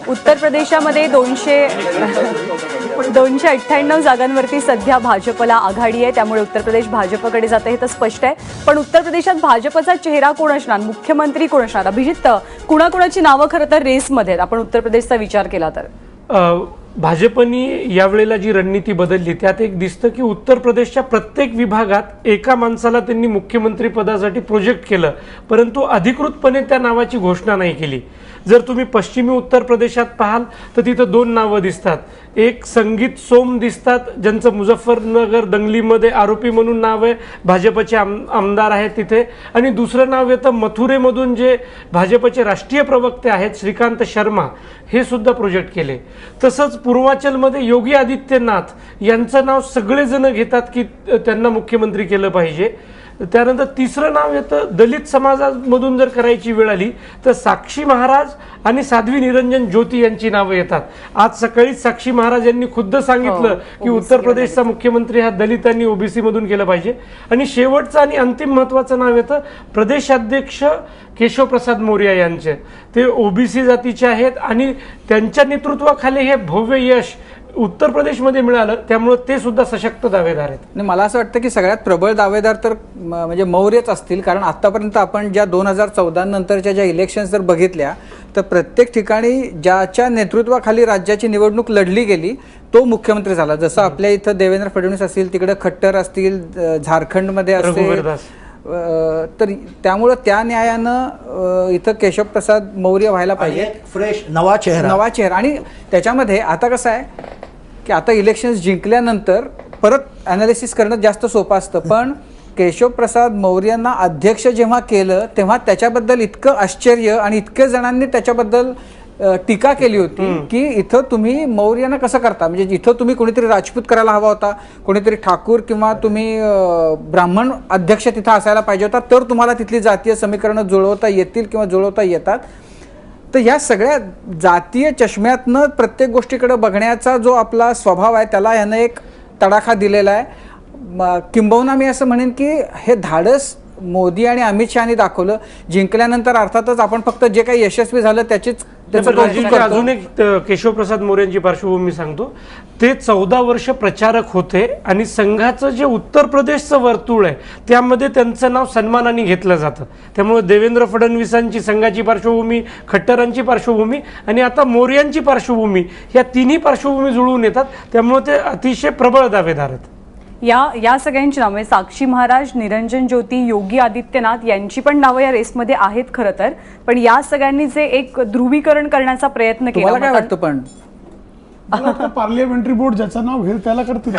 उत्तर प्रदेशामध्ये 298 जागांवरती सध्या भाजपला आघाडी आहे, त्यामुळे उत्तर प्रदेश भाजपकडे जाते हे तर स्पष्ट आहे. पण उत्तर प्रदेशात भाजपचा चेहरा कोण असणार, मुख्यमंत्री कोण असणार? अभिजित, कुणाकुणाची नावं खरं तर रेसमध्ये आहेत आपण उत्तर प्रदेशचा विचार केला तर? भाजपनी यावेळेला जी रणनीती बदलली त्यात एक दिसतं की उत्तर प्रदेशच्या प्रत्येक विभागात एका माणसाला त्यांनी मुख्यमंत्री पदासाठी प्रोजेक्ट केलं, परंतु अधिकृतपणे त्या नावाची घोषणा नाही केली. जर तुम्ही पश्चिमी उत्तर प्रदेशात पाहाल तर तिथं 2 नावं दिसतात. एक संगीत सोम दिसतात, ज्यांचं मुझफ्फरनगर दंगलीमध्ये आरोपी म्हणून नाव आहे, भाजपचे आमदार आहेत तिथे. आणि दुसरं नाव येतं मथुरेमधून जे भाजपचे राष्ट्रीय प्रवक्ते आहेत श्रीकांत शर्मा, हे सुद्धा प्रोजेक्ट केले. तसंच पूर्वाचलमध्ये योगी आदित्यनाथ यांचं नाव सगळेजण घेतात की त्यांना मुख्यमंत्री केलं पाहिजे. त्यानंतर तिसरं नाव येतं दलित समाजामधून जर करायची वेळ आली तर साक्षी महाराज आणि साध्वी निरंजन ज्योती यांची नावं येतात. आज सकाळीच साक्षी महाराज यांनी खुद्द सांगितलं की उत्तर प्रदेशचा मुख्यमंत्री हा दलित आणि ओबीसी मधून केलं पाहिजे. आणि शेवटचं आणि अंतिम महत्वाचं नाव येतं प्रदेशाध्यक्ष केशवप्रसाद मौर्य यांचे. ते ओबीसी जातीचे आहेत आणि त्यांच्या नेतृत्वाखाली हे भव्य यश उत्तर प्रदेशमध्ये मिळालं, त्यामुळे ते सुद्धा सशक्त दावेदार आहेत. आणि मला असं वाटतं की सगळ्यात प्रबळ दावेदार तर म्हणजे मौर्यच असतील, कारण आतापर्यंत आपण ज्या 2014 नंतरच्या ज्या इलेक्शन्स जर बघितल्या तर प्रत्येक ठिकाणी ज्याच्या नेतृत्वाखाली राज्याची निवडणूक लढली गेली तो मुख्यमंत्री झाला. जसं आपल्या इथं देवेंद्र फडणवीस असतील, तिकडे खट्टर असतील, झारखंडमध्ये असतील, तर त्यामुळं त्या न्यायानं इथं केशवप्रसाद मौर्य व्हायला पाहिजे. फ्रेश नवा चेहरा. आणि त्याच्यामध्ये आता कसं आहे की आता इलेक्शन्स जिंकल्यानंतर परत अनालिसिस करणं जास्त सोपं असतं, पण केशवप्रसाद मौर्यांना अध्यक्ष जेव्हा केलं तेव्हा त्याच्याबद्दल इतकं आश्चर्य आणि इतके जणांनी त्याच्याबद्दल टीका केली होती की इथं तुम्ही मौर्यांना कसं करता, म्हणजे इथं तुम्ही कोणीतरी राजपूत करायला हवा होता, कोणीतरी ठाकूर किंवा तुम्ही ब्राह्मण अध्यक्ष तिथं असायला पाहिजे होता, तर तुम्हाला तिथली जातीय समीकरणं जुळवता येतील किंवा जुळवता येतात. तर ह्या सगळ्या जातीय चष्म्यातनं प्रत्येक गोष्टीकडे बघण्याचा जो आपला स्वभाव आहे त्याला यानं एक तडाखा दिलेला आहे. किंबहुना मी असं म्हणेन की हे धाडस मोदी आणि अमित शहानी दाखवलं. जिंकल्यानंतर अर्थातच आपण फक्त जे काही यशस्वी झालं त्याचीच अजून एक केशवप्रसाद मौर्यांची पार्श्वभूमी सांगतो. ते 14 वर्ष प्रचारक होते आणि संघाचं जे उत्तर प्रदेशचं वर्तुळ आहे त्यामध्ये त्यांचं नाव सन्मानाने घेतलं जातं. त्यामुळे देवेंद्र फडणवीसांची संघाची पार्श्वभूमी, खट्टरांची पार्श्वभूमी आणि आता मौर्यांची पार्श्वभूमी, या तिन्ही पार्श्वभूमी जुळून येतात. त्यामुळे ते अतिशय प्रबळ दावेदार आहेत. या सगळ्यांची नावे साक्षी महाराज, निरंजन ज्योती, योगी आदित्यनाथ यांची पण नावं या रेसमध्ये आहेत खरं तर. पण या सगळ्यांनी जे एक ध्रुवीकरण करण्याचा प्रयत्न केला, मला काय वाटतं पण पार्लिमेंटरी बोर्ड ज्याचं नाव घेईल त्याला करतील.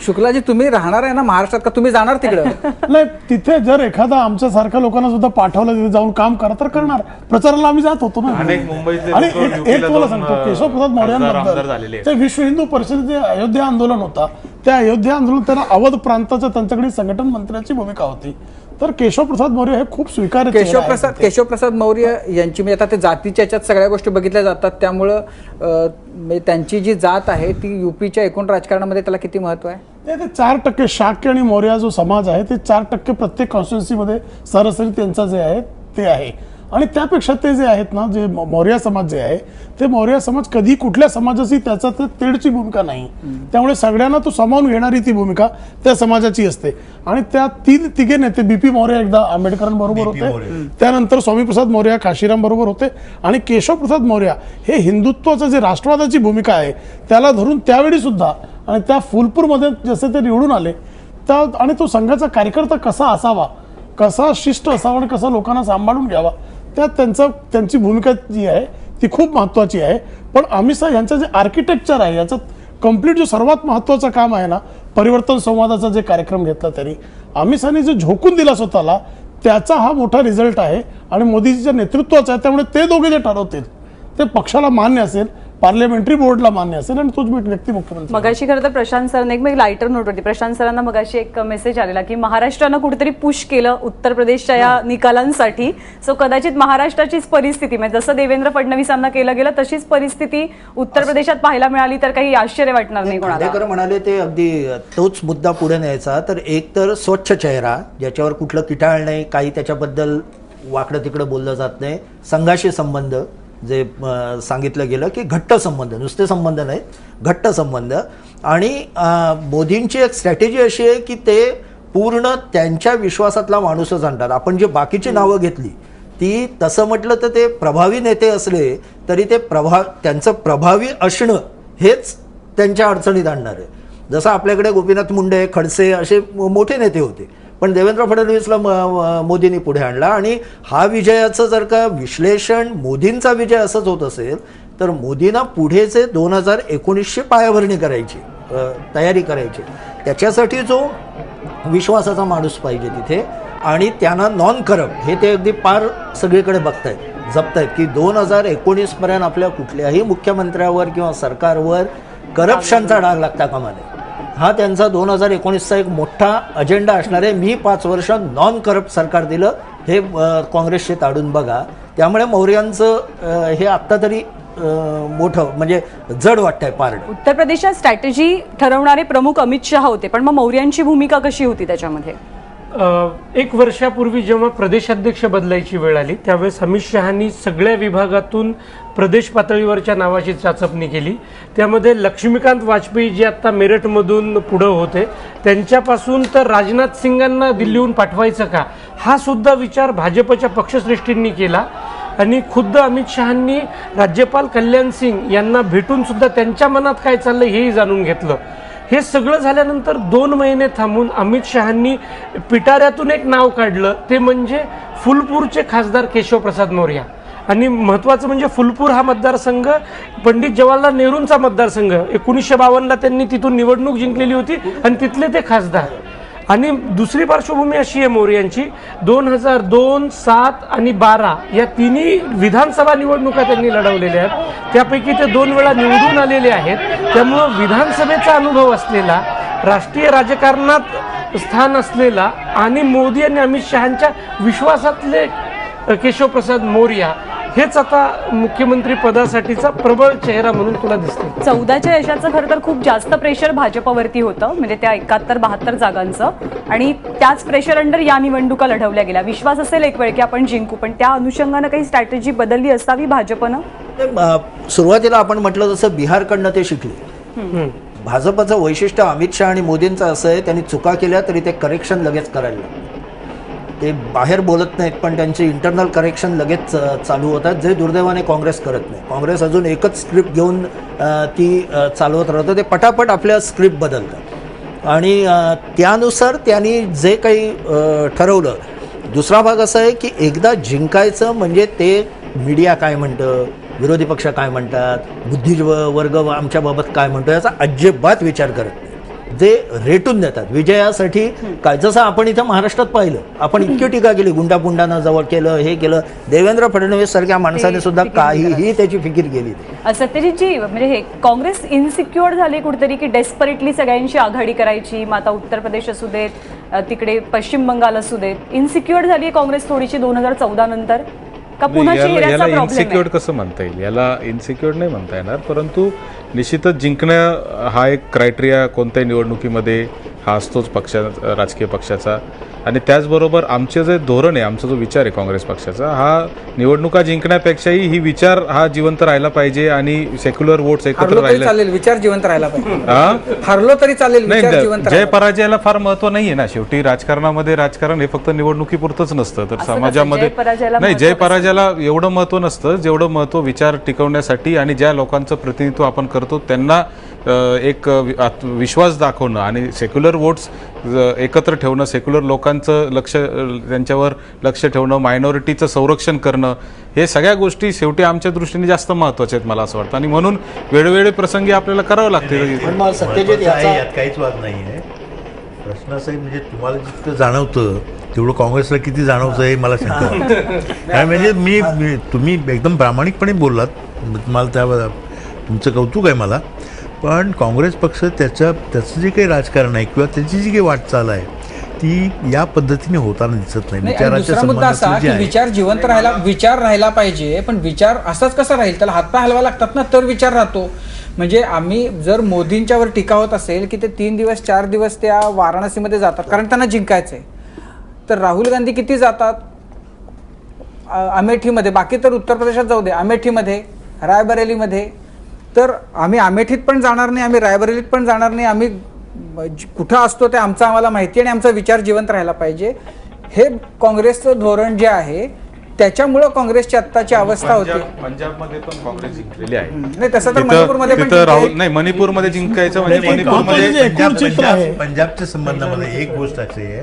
शुक्लाजी, तुम्ही राहणार आहे ना महाराष्ट्रात का तुम्ही जाणार तिकडे? नाही, तिथे जर एखादा आमच्या सारख्या लोकांना सुद्धा पाठवलं तिथे जाऊन काम करा तर करणार. प्रचाराला आम्ही जात होतो ना. आणि एक तुम्हाला सांगतो, केशवप्रसाद मौर्यांबद्दल ते विश्व हिंदू परिषदेचे अयोध्या आंदोलन होता, त्या अयोध्या आंदोलन त्यांना अवध प्रांताचं त्यांच्याकडे संघटन मंत्र्याची भूमिका होती. तर केशवप्रसाद मौर्य हे खूप स्वीकार्य केशवप्रसाद मौर्य यांची म्हणजे आता ते जातीच्या याच्यात सगळ्या गोष्टी बघितल्या जातात, त्यामुळं त्यांची जी जात आहे ती युपीच्या एकूण राजकारणामध्ये त्याला किती महत्व आहे? ते 4% शाक्य आणि मौर्य जो समाज आहे ते 4% प्रत्येक कॉन्स्टिट्युन्सीमध्ये सरासरी त्यांचा जे आहे ते आहे. आणि त्यापेक्षा ते जे आहेत ना, जे मौर्य समाज जे आहे ते मौर्य समाज कधी कुठल्या समाजाची त्याचा तेढची भूमिका नाही. त्यामुळे सगळ्यांना तो सामावून घेणारी ती भूमिका त्या समाजाची असते. आणि त्या तिघे नेते, बीपी मौर्य एकदा आंबेडकरांबरोबर होते, त्यानंतर स्वामीप्रसाद मौर्य काशीराम बरोबर होते, आणि केशवप्रसाद मौर्य हे हिंदुत्वाचं जे राष्ट्रवादाची भूमिका आहे त्याला धरून त्यावेळी सुद्धा, आणि त्या फुलपूरमध्ये जसे ते निवडून आले त्या, आणि तो संघाचा कार्यकर्ता कसा असावा, कसा शिष्ट असावा आणि कसा लोकांना सांभाळून घ्यावा, त्यात त्यांची भूमिका जी आहे ती खूप महत्त्वाची आहे. पण अमित शहा यांचं जे आर्किटेक्चर आहे याचं कम्प्लीट जो सर्वात महत्त्वाचं काम आहे ना, परिवर्तन संवादाचा जे कार्यक्रम घेतला तरी अमित शहानी जो झोकून दिला स्वतःला, त्याचा हा मोठा रिझल्ट आहे. आणि मोदीजीच्या नेतृत्वाचा आहे. त्यामुळे ते दोघे जे ठरवतील ते पक्षाला मान्य असेल, पार्लिमेंटरी बोर्डला मान्य असेल, आणि तोच व्यक्ती मुख्यमंत्री. मगाशी खरं तर प्रशांत सरांना एक लाईटर नोट होती. प्रशांत सरांना मगाशी एक मेसेज आलेला की महाराष्ट्रानं कुठेतरी पुश केलं उत्तर प्रदेशच्या या निकालांसाठी. सो कदाचित महाराष्ट्राचीच परिस्थिती, म्हणजे जसं देवेंद्र फडणवीसांना केलं गेलं तशीच परिस्थिती उत्तर प्रदेशात पाहायला मिळाली तर काही आश्चर्य वाटणार नाही कोणाला. म्हणाले ते अगदी तोच मुद्दा पुढे न्यायचा. तर एक तर स्वच्छ चेहरा, ज्याच्यावर कुठलं किटाळ नाही, काही त्याच्याबद्दल वाकडं तिकडं बोललं जात नाही, संघाशी संबंध, जे सांगितलं गेलं की घट्ट संबंध, नुसते संबंध नाहीत, घट्ट संबंध. आणि मोदींची एक स्ट्रॅटेजी अशी आहे की ते पूर्ण त्यांच्या विश्वासातला माणूसच आणतात. आपण जे बाकीची नावं घेतली ती तसं म्हटलं तर ते प्रभावी नेते असले तरी ते त्यांचं प्रभावी असणं हेच त्यांच्या अडचणीत आणणार आहे. जसं आपल्याकडे गोपीनाथ मुंडे, खडसे असे मोठे नेते होते, पण देवेंद्र फडणवीसला मोदींनी पुढे आणला. आणि हा विजयाचं जर का विश्लेषण मोदींचा विजय असंच होत असेल तर मोदींना पुढेचे 2019ची पायाभरणी करायची, तयारी करायची. त्याच्यासाठी जो विश्वासाचा माणूस पाहिजे तिथे, आणि त्यांना नॉन करप्ट हे ते अगदी पार सगळीकडे बघतायत, जपतायत की 2019 पर्यंत आपल्या कुठल्याही मुख्यमंत्र्यावर किंवा सरकारवर करप्शनचा डाग लागता कामा नये. हा त्यांचा 2019चा एक मोठा अजेंडा असणार आहे. मी 5 वर्ष नॉन करप्ट सरकार दिलं हे काँग्रेसचे ताडून बघा. त्यामुळे मौर्यांचं हे आत्ता तरी मोठं म्हणजे जड वाटतंय पारड. उत्तर प्रदेशात स्ट्रॅटेजी ठरवणारे प्रमुख अमित शहा होते, पण मग मौर्यांची भूमिका कशी होती त्याच्यामध्ये? 1 वर्षापूर्वी जेव्हा प्रदेशाध्यक्ष बदलायची वेळ आली त्यावेळेस अमित शहानी सगळ्या विभागातून प्रदेश पातळीवरच्या नावाची चाचपणी केली. त्यामध्ये लक्ष्मीकांत वाजपेयी जे आता मेरठमधून पुढं होते त्यांच्यापासून तर राजनाथ सिंगांना दिल्लीहून पाठवायचं का, हा सुद्धा विचार भाजपच्या पक्षश्रेष्ठींनी केला. आणि खुद्द अमित शहांनी राज्यपाल कल्याण सिंग यांना भेटून सुद्धा त्यांच्या मनात काय चाललं हेही जाणून घेतलं. हे सगळं झाल्यानंतर 2 महिने थांबून अमित शहांनी पिटाऱ्यातून एक नाव काढलं, ते म्हणजे फुलपूरचे खासदार केशवप्रसाद मौर्य. आणि महत्त्वाचं म्हणजे फुलपूर हा मतदारसंघ पंडित जवाहरलाल नेहरूंचा मतदारसंघ, 1952ला त्यांनी तिथून निवडणूक जिंकलेली होती आणि तिथले ते खासदार. आणि दुसरी पार्श्वभूमी अशी आहे मौर्यांची, 2002, 7 आणि 12 या तिन्ही विधानसभा निवडणुका त्यांनी लढवलेल्या आहेत. त्यापैकी ते 2 वेळा निवडून आलेले आहेत. त्यामुळं विधानसभेचा अनुभव असलेला, राष्ट्रीय राजकारणात स्थान असलेला आणि मोदी आणि अमित शहांच्या विश्वासातले केशवप्रसाद मौर्य हेच आता मुख्यमंत्री पदासाठीचा प्रबळ चेहरा म्हणून तुला दिसते. 14च्या यशाचं खरं तर खूप जास्त प्रेशर भाजपवरती होतं, म्हणजे त्या 71-72 जागांचं, आणि त्याच प्रेशर अंडर या निवडणुका लढवल्या गेल्या. विश्वास असेल एक वेळ की आपण जिंकू, पण त्या अनुषंगानं काही स्ट्रॅटेजी बदलली असावी भाजपनं? सुरुवातीला आपण म्हटलं तसं बिहारकडनं ते शिकले. भाजपचं वैशिष्ट्य अमित शहा आणि मोदींचं असं आहे, त्यांनी चुका केल्या तरी ते करेक्शन लगेच करायला लागले. ते बाहेर बोलत नाहीत पण त्यांचे इंटरनल करेक्शन लगेच चालू होतात, जे दुर्दैवाने काँग्रेस करत नाही. काँग्रेस अजून एकच स्क्रिप्ट घेऊन ती चालवत राहतं. ते पटापट आपल्या स्क्रिप्ट बदलतात आणि त्यानुसार त्यांनी जे काही ठरवलं. दुसरा भाग असा आहे की एकदा जिंकायचं म्हणजे ते मीडिया काय म्हणतं, विरोधी पक्ष काय म्हणतात, बुद्धिवर्ग आमच्याबाबत काय म्हणतो याचा अजिबात विचार करत नाही. जे रेटून देतात विजयासाठी काय. जसं आपण इथं महाराष्ट्रात पाहिलं, आपण इतकी टीका केली, गुंडापुंडानं जवळ केलं, हे केलं. देवेंद्र फडणवीस सारख्या माणसाने सुद्धा काहीही त्याची फिकीर केली. सत्यजितजी, म्हणजे हे काँग्रेस इन्सिक्युअर झाली कुठेतरी की डेस्परेटली सगळ्यांशी आघाडी करायची. मग आता उत्तर प्रदेश असू देत, तिकडे पश्चिम बंगाल असू देत, इन्सिक्युअर झाली आहे काँग्रेस थोडीशी 2014 नंतर, का पुन्हा चेहऱ्याचा प्रॉब्लेम आहे? इन्सिक्युअर कसं म्हणता येईल, याला इन्सिक्युअर नाही म्हणता येणार. परंतु निश्चितच जिंकणं हा एक क्रायटेरिया कोणत्याही निवडणुकीमध्ये हा असतोच राजकीय पक्षाचा. आणि त्याचबरोबर आमचे जे धोरण आहे, आमचा जो विचार आहे काँग्रेस पक्षाचा, हा निवडणुका जिंकण्यापेक्षाही ही विचार हा जिवंत राहिला पाहिजे आणि सेक्युलर वोट्स एकत्र राहिले चालेल, विचार जिवंत राहिला पाहिजे. हरलो तरी चालेल, विचार जिवंत जय पराजयाला फार महत्व नाहीये ना. शेवटी राजकारणामध्ये राजकारण हे फक्त निवडणुकीपुरतंच नसतं, तर समाजामध्ये नाही, जय पराजयाला एवढं महत्व नसतं जेवढं महत्व विचार टिकवण्यासाठी आणि ज्या लोकांचं प्रतिनिधित्व आपण करतो त्यांना एक विश्वास दाखवणं आणि सेक्युलर वोट्स एकत्र ठेवणं, सेक्युलर लोकांचं लक्ष त्यांच्यावर लक्ष ठेवणं, मायनॉरिटीचं संरक्षण करणं, हे सगळ्या गोष्टी शेवटी आमच्या दृष्टीने जास्त महत्त्वाच्या आहेत मला असं वाटतं. आणि म्हणून वेळोवेळी प्रसंगी आपल्याला करावं लागते. पण सत्यजित यात काहीच वाद नाही आहे. प्रश्न असा आहे, म्हणजे तुम्हाला जितकं जाणवतं तेवढं काँग्रेसला किती जाणवतं हे मला सांगा. म्हणजे तुम्ही एकदम प्रामाणिकपणे बोललात, तुम्हाला त्या तुमचं कौतुक आहे मला. पण काँग्रेस पक्ष त्याचं जे काही राजकारण आहे किंवा त्याची जी काही वाटचाल आहे ती या पद्धतीने होताना दिसत नाही. दुसरा मुद्दा असा की विचार जिवंत राहिला पाहिजे, पण विचार असाच कसा राहील? त्याला हातपाय हलवा लागतात ना, तर विचार राहतो. म्हणजे आम्ही जर मोदींच्यावर टीका होत असेल की ते 3 दिवस 4 दिवस त्या वाराणसीमध्ये जातात कारण त्यांना जिंकायचंय, तर राहुल गांधी किती जातात? अमेठीमध्ये, बाकी तर उत्तर प्रदेशात जाऊ दे, अमेठीमध्ये, रायबरेलीमध्ये, तर आम्ही अमेठीत पण जाणार नाही, आम्ही रायबरेलीत पण जाणार नाही, आम्ही कुठं असतो ते आमचं आम्हाला माहिती आणि आमचा विचार जिवंत राहायला पाहिजे. हे काँग्रेसचं धोरण जे आहे त्याच्यामुळं काँग्रेसची आत्ताची अवस्था होती. पंजाबमध्ये पण काँग्रेस जिंकलेली आहे. नाही तसं तर मणिपूरमध्ये पण तिथं राहुल जिंकले. नाही, मणिपूरमध्ये जिंकायचं म्हणजे नाही, मणिपूरमध्ये जे एकूण चित्र आहे. पंजाबच्या संबंधामध्ये एक गोष्ट अशी आहे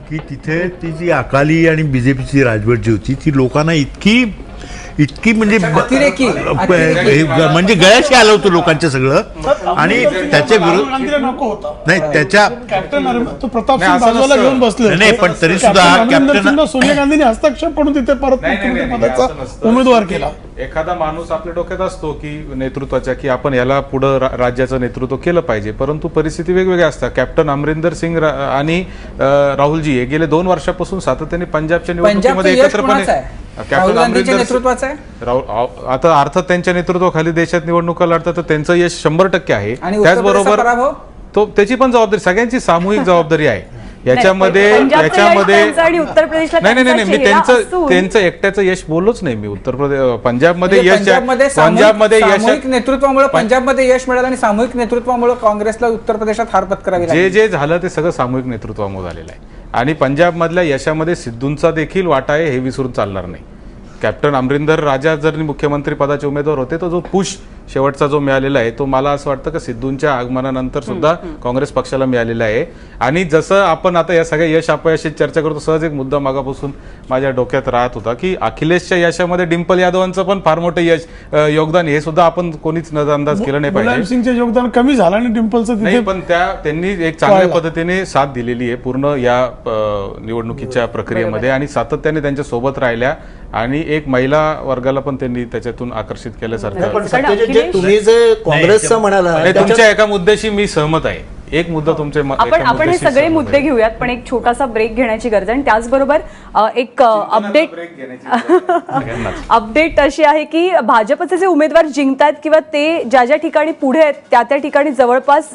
की तिथे ती जी अकाली आणि बीजेपीची राजवट जी होती ती लोकांना इतकी म्हणजे अतिरेकी. म्हणजे गळ्याशी आलं होतं लोकांचं सगळं आणि त्याच्या राहुल विरोध गांधीला नको होता. नाही त्याच्या कॅप्टन तो प्रताप नाही, सिंग असं बाजूला नसतं. घेऊन बसले होते. नाही, पण तरी सुद्धा कॅप्टन अमरिंदर कॅप्टन- सिंगला सोनिया गांधींनी हस्तक्षेप करून तिथे परत नाही, नाही, नाही, मुख्यमंत्री असं पदाचा नसतं. उमेदवार केला. एखादा माणूस आपल्या डोक्यात असतो की नेतृत्वाच्या की आपण याला पुढं राज्याचं नेतृत्व केलं पाहिजे, परंतु परिस्थिती वेगवेगळ्या असतात. कॅप्टन अमरिंदर सिंग आणि राहुलजी हे गेले 2 वर्षापासून सातत्याने पंजाबच्या निवडणुकीमध्ये पंजाबचं यश एकत्रपणे कोणाचं आहे? राहुल गांधीच्या नेतृत्वाचं आहे. आता अर्थात त्यांच्या नेतृत्वाखाली देशात निवडणुका लढतात तर त्यांचं यश 100% आहे. आणि उत्तर प्रदेशचा त्याचबरोबर पराभव? त्याची पण जबाबदारी, सगळ्यांची सामूहिक जबाबदारी आहे याच्यामध्ये. पंजाबचं यश याच्यामध्ये त्यांचं आणि उत्तर प्रदेशला नाही नाही नाही त्यांचा मी चेहरा त्यांचं असून- त्यांचं एकट्याचं यश बोललोच नाही मी. उत्तर प्रदेश पंजाबमध्ये म्हणजे यश पंजाबमध्ये पंजाबमध्ये सामूहिक यश नेतृत्वामुळे पंजाबमध्ये यश मिळालं आणि सामूहिक नेतृत्वामुळे काँग्रेसला उत्तर प्रदेशात हार पत्करावी लागली. जे झालं ते सगळं सामूहिक नेतृत्वामुळे झालेलं आहे. आणि पंजाबमधल्या यशामध्ये सिद्धूंचा देखील वाटा आहे, हे विसरून चालणार नाही. कॅप्टन अमरिंदर राजा जर मुख्यमंत्री पदाचे उमेदवार होते तर जो पुश शेवटचा जो मिळालेला आहे तो मला असं वाटतं की सिद्धूंच्या आगमनानंतर सुद्धा काँग्रेस पक्षाला मिळालेला आहे. आणि जसं आपण आता या सगळ्या यश अपयशाची चर्चा करतो, सहज एक मुद्दा मागापासून माझ्या डोक्यात राहत होता की अखिलेशच्या यशामध्ये डिंपल यादवांचं पण फार मोठं योगदान, हे सुद्धा आपण कोणीच नजरअंदाज केलं नाही मुलायम पाहिजे. सिंगचे योगदान कमी झालं आणि डिंपलचं नाही, तिथे पण त्यांनी एक चांगल्या पद्धतीने साथ दिलेली आहे पूर्ण या निवडणुकीच्या प्रक्रियेमध्ये आणि सातत्याने त्यांच्या सोबत राहिल्या आणि एक महिला वर्गाला पण त्यांनी त्याच्यातून आकर्षित केल्यासारखं. पण सत्यजित, जे तुम्ही जे काँग्रेसचं म्हणाला नाही, त्याच्यात- तुमच्या एका मुद्द्याशी मी सहमत आहे. एक मुद्दा तुमच्या आपण हे सगळे मुद्दे घेऊयात, पण एक छोटासा ब्रेक घेण्याची गरज आहे. आणि त्याचबरोबर एक अपडेट अशी आहे की भाजपचे जे उमेदवार जिंकतात किंवा ते ज्या ज्या ठिकाणी पुढे आहेत त्या ठिकाणी जवळपास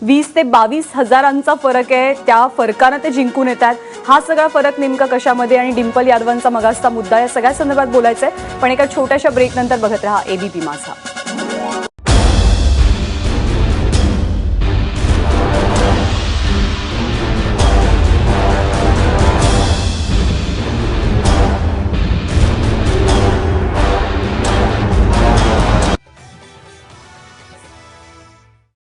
20 ते 22 हजारांचा फरक आहे. त्या फरकानं ते जिंकून येतात. हा सगळा फरक नेमका कशामध्ये आणि डिंपल यादवांचा मगासचा मुद्दा, या सगळ्या संदर्भात बोलायचं आहे. पण एका छोट्याशा ब्रेक नंतर बघत राहा एबीपी माझा.